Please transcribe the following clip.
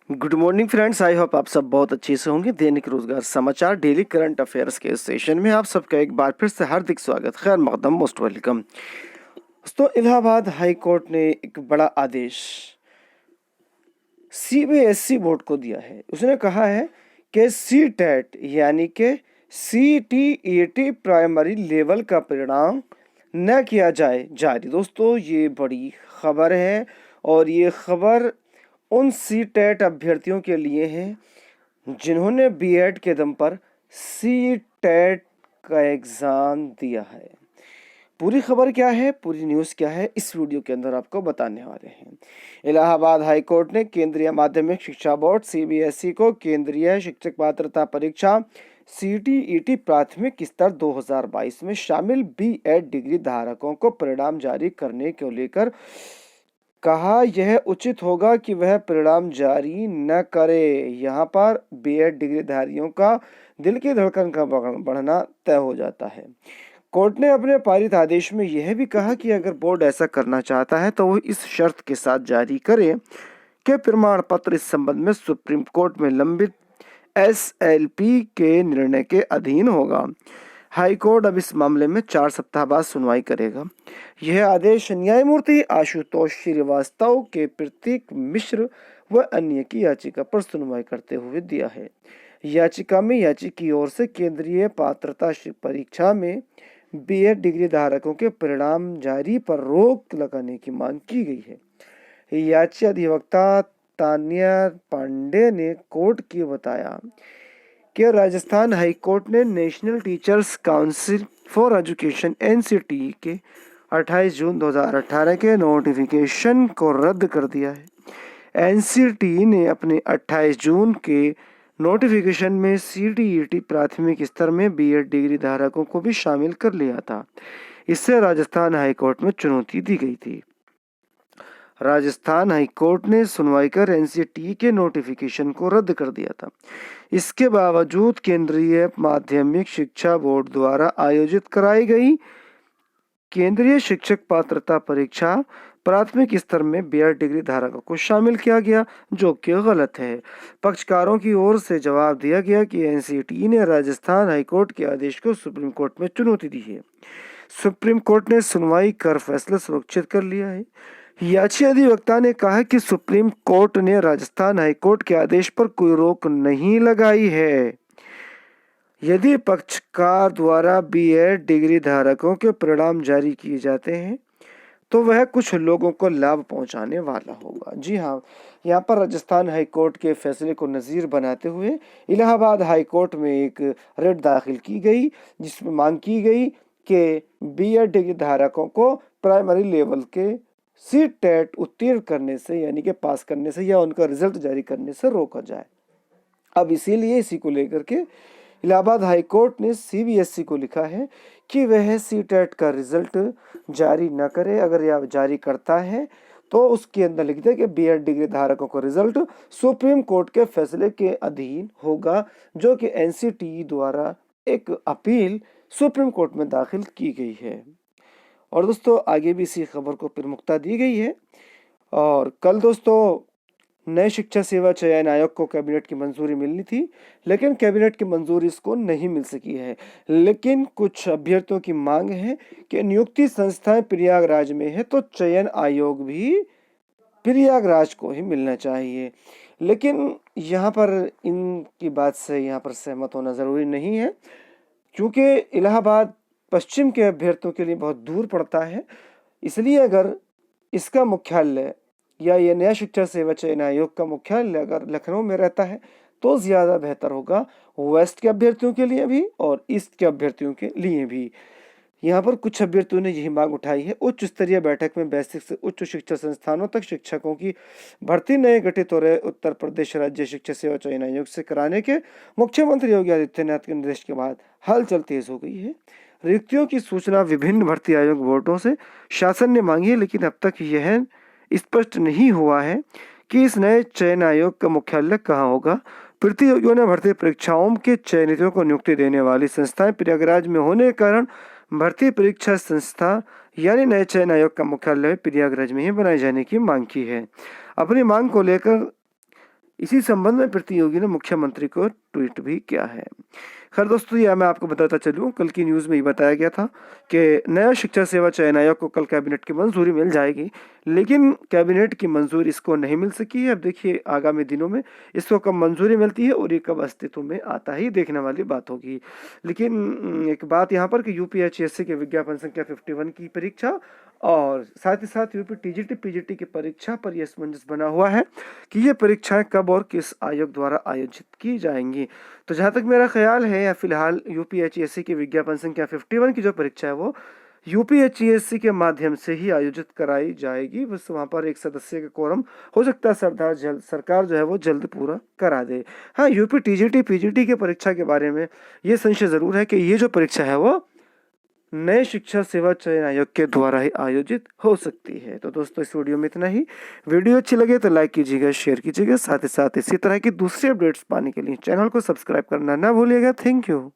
Good morning friends, I hope आप सब बहुत अच्छे से होंगे। दैनिक रोजगार समाचार डेली करंट अफेयर्स के इस सेशन में आप सबका एक बार फिर से हार्दिक स्वागत, खैर मकदम, मोस्ट वेलकम। दोस्तों, इलाहाबाद हाई कोर्ट ने एक बड़ा आदेश सीबीएसई बोर्ड को दिया है। उसने कहा है कि सी टेट यानी कि CTET प्राइमरी लेवल का परिणाम न किया जाए जारी। दोस्तों, ये बड़ी खबर है और ये खबर उन सी टेट अभ्यर्थियों के लिए है जिन्होंने बीएड के दम पर सी टेट का एग्ज़ाम दिया है। पूरी खबर क्या है, पूरी न्यूज़ क्या है, इस वीडियो के अंदर आपको बताने वाले हैं। इलाहाबाद हाई कोर्ट ने केंद्रीय माध्यमिक शिक्षा बोर्ड CBSE को केंद्रीय शिक्षक पात्रता परीक्षा CTET प्राथमिक स्तर 2022 में शामिल बीएड डिग्री धारकों को परिणाम जारी करने को लेकर कहा यह उचित होगा कि वह परिणाम जारी न करे। यहाँ पर बीएड डिग्रीधारियों का दिल की धड़कन का बढ़ना तय हो जाता है। कोर्ट ने अपने पारित आदेश में यह भी कहा कि अगर बोर्ड ऐसा करना चाहता है तो वो इस शर्त के साथ जारी करे कि प्रमाण पत्र इस संबंध में सुप्रीम कोर्ट में लंबित SLP के निर्णय के अधीन होगा। हाई कोर्ट अब इस मामले में 4 सप्ताह बाद सुनवाई करेगा। यह आदेश न्यायमूर्ति आशुतोष श्रीवास्तव के प्रतीक मिश्र व अन्य की याचिका पर सुनवाई करते हुए दिया है। याचिका में याची की ओर से केंद्रीय पात्रता परीक्षा में बीएड डिग्री धारकों के परिणाम जारी पर रोक लगाने की मांग की गई है। याची अधिवक्ता तान्या पांडे ने कोर्ट की बताया कि राजस्थान हाई कोर्ट ने national teachers council for education NCTE के 28 जून 2018 के नोटिफिकेशन को रद्द कर दिया है। NCTE ने अपने 28 जून के नोटिफिकेशन में CTET प्राथमिक स्तर में बीएड डिग्री धारकों को भी शामिल कर लिया था। इससे राजस्थान हाई कोर्ट में चुनौती दी गई थी। राजस्थान हाई कोर्ट ने सुनवाई कर NCTE के नोटिफिकेशन को रद्द कर दिया था। इसके बावजूद केंद्रीय माध्यमिक शिक्षा बोर्ड द्वारा आयोजित कराई गई केंद्रीय शिक्षक पात्रता परीक्षा प्राथमिक स्तर में बीएड डिग्री धारकों को शामिल किया गया, जो कि गलत है। पक्षकारों की ओर से जवाब दिया गया कि NCTE ने राजस्थान हाईकोर्ट के आदेश को सुप्रीम कोर्ट में चुनौती दी है। सुप्रीम कोर्ट ने सुनवाई कर फैसला सुरक्षित कर लिया है। याची अधिवक्ता ने कहा कि सुप्रीम कोर्ट ने राजस्थान हाईकोर्ट के आदेश पर कोई रोक नहीं लगाई है। यदि पक्षकार द्वारा बीएड डिग्री धारकों के परिणाम जारी किए जाते हैं तो वह कुछ लोगों को लाभ पहुंचाने वाला होगा। जी हाँ, यहाँ पर राजस्थान हाई कोर्ट के फैसले को नज़ीर बनाते हुए इलाहाबाद हाई कोर्ट में एक रिट दाखिल की गई, जिसमें मांग की गई कि बीएड डिग्री धारकों को प्राइमरी लेवल के CTET उत्तीर्ण करने से, यानी कि पास करने से या उनका रिजल्ट जारी करने से रोका जाए। अब इसीलिए इसी को लेकर के इलाहाबाद हाई कोर्ट ने CBSE को लिखा है कि वह CTET का रिजल्ट जारी न करे। अगर यह जारी करता है तो उसके अंदर लिख दे कि बीएड डिग्री धारकों का रिजल्ट सुप्रीम कोर्ट के फैसले के अधीन होगा, जो कि NCTE द्वारा एक अपील सुप्रीम कोर्ट में दाखिल की गई है। और दोस्तों, आगे भी इसी खबर को प्रमुखता दी गई है। और कल दोस्तों, नए शिक्षा सेवा चयन आयोग को कैबिनेट की मंजूरी मिलनी थी, लेकिन कैबिनेट की मंजूरी इसको नहीं मिल सकी है। लेकिन कुछ अभ्यर्थियों की मांग है कि नियुक्ति संस्थाएं प्रयागराज में है तो चयन आयोग भी प्रयागराज को ही मिलना चाहिए। लेकिन यहाँ पर इनकी बात से यहाँ पर सहमत होना ज़रूरी नहीं है, क्योंकि इलाहाबाद पश्चिम के अभ्यर्थियों के लिए बहुत दूर पड़ता है। इसलिए अगर इसका मुख्यालय या ये नया शिक्षा सेवा चयन आयोग का मुख्यालय अगर लखनऊ में रहता है तो ज़्यादा बेहतर होगा, वेस्ट के अभ्यर्थियों के लिए भी और ईस्ट के अभ्यर्थियों के लिए भी। यहाँ पर कुछ अभ्यर्थियों ने यही मांग उठाई है। उच्च स्तरीय बैठक में बेसिक से उच्च शिक्षा संस्थानों तक शिक्षकों की भर्ती नए गठित हो रहे उत्तर प्रदेश राज्य शिक्षा सेवा चयन आयोग से कराने के मुख्यमंत्री योगी आदित्यनाथ के निर्देश के बाद हलचल तेज हो गई है। रिक्तियों की सूचना विभिन्न भर्ती आयोग बोर्डों से शासन ने मांगी है, लेकिन अब तक यह स्पष्ट नहीं हुआ है कि इस नए चयन आयोग का मुख्यालय कहाँ होगा। प्रतियोगियों ने भर्ती परीक्षाओं के चयनितों को नियुक्ति देने वाली संस्थाएं प्रयागराज में होने के कारण भर्ती परीक्षा संस्था यानी नए चयन आयोग का मुख्यालय प्रयागराज में ही बनाए जाने की मांग की है। अपनी मांग को लेकर इसी संबंध में प्रीति योगी ने मुख्यमंत्री को ट्वीट भी किया है। खैर दोस्तों, यह मैं आपको बताता चलूं, कल की न्यूज़ में ये बताया गया था कि नया शिक्षा सेवा चयन आयोग को कल कैबिनेट की मंजूरी मिल जाएगी, लेकिन कैबिनेट की मंजूरी इसको नहीं मिल सकी है। अब देखिए आगामी दिनों में इसको कब मंजूरी मिलती है और ये कब अस्तित्व में आता ही देखने वाली बात होगी। लेकिन एक बात यहाँ पर कि यूपीएचएससी के विज्ञापन संख्या 51 की परीक्षा और साथ ही साथ यूपी टीजीटी पीजीटी की परीक्षा पर यह असमंजस बना हुआ है कि ये परीक्षाएं कब और किस आयोग द्वारा आयोजित की जाएंगी। तो जहाँ तक मेरा ख्याल है, या फिलहाल यूपीएचएससी की विज्ञापन संख्या 51 की जो परीक्षा है वो यूपीएचएससी के माध्यम से ही आयोजित कराई जाएगी। बस वहाँ पर एक सदस्य का कोरम हो सकता है सरकार जो है वो जल्द पूरा करा दे। हाँ, यूपी टीजीटी पीजीटी की परीक्षा के बारे में ये संशय जरूर है कि ये जो परीक्षा है वो नए शिक्षा सेवा चयन आयोग के द्वारा ही आयोजित हो सकती है। तो दोस्तों, इस वीडियो में इतना ही। वीडियो अच्छी लगे तो लाइक कीजिएगा, शेयर कीजिएगा, साथ ही साथ इसी तरह की दूसरी अपडेट्स पाने के लिए चैनल को सब्सक्राइब करना ना भूलिएगा। Thank you.